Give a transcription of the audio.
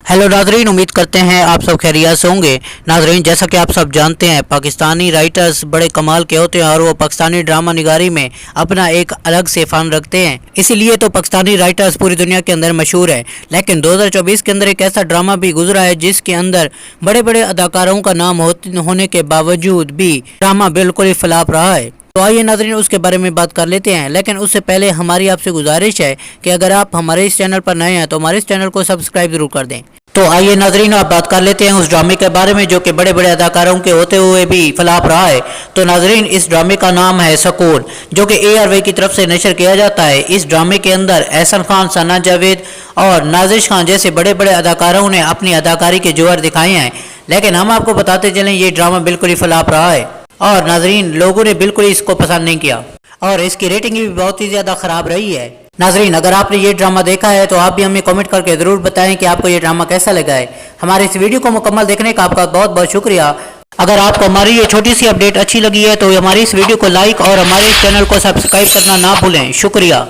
Hello नाजरीन, उम्मीद करते हैं आप सब खैरियत से होंगे। नाजरीन, जैसा कि आप सब जानते हैं, पाकिस्तानी राइटर्स बड़े कमाल के होते हैं और वो पाकिस्तानी ड्रामा निगारी में अपना एक अलग से फ़न रखते हैं। इसीलिए तो पाकिस्तानी राइटर्स पूरी दुनिया के अंदर मशहूर है। लेकिन 2024 के अंदर एक ऐसा ड्रामा भी गुजरा है जिसके अंदर बड़े बड़े अदाकारों का नाम होने के बावजूद भी ड्रामा बिल्कुल ही फ्लॉप रहा है। तो आइए नाज़रीन, उसके बारे में बात कर लेते हैं। लेकिन उससे पहले हमारी आपसे गुजारिश है कि अगर आप हमारे इस चैनल पर नए हैं तो हमारे इस चैनल को सब्सक्राइब जरूर कर दें। तो आइए नाज़रीन, आप बात कर लेते हैं उस ड्रामे के बारे में जो कि बड़े बड़े अदाकारों के होते हुए भी फ्लॉप रहा है। तो नाज़रीन, इस ड्रामे का नाम है सकून, जो कि ARY की तरफ से नशर किया जाता है। इस ड्रामे के अंदर एहसन खान, सना जावेद और नाजिश खान जैसे बड़े बड़े अदाकारों ने अपनी अदाकारी के जोहर दिखाए हैं। लेकिन हम आपको बताते चलें, ये ड्रामा बिल्कुल ही फ्लॉप रहा है और नाजरीन, लोगों ने बिल्कुल इसको पसंद नहीं किया और इसकी रेटिंग भी बहुत ही ज़्यादा ख़राब रही है। नाजरीन, अगर आपने ये ड्रामा देखा है तो आप भी हमें कमेंट करके ज़रूर बताएं कि आपको ये ड्रामा कैसा लगा है। हमारे इस वीडियो को मुकम्मल देखने का आपका बहुत बहुत शुक्रिया। अगर आपको हमारी ये छोटी सी अपडेट अच्छी लगी है तो हमारी इस वीडियो को लाइक और हमारे इस चैनल को सब्सक्राइब करना ना भूलें। शुक्रिया।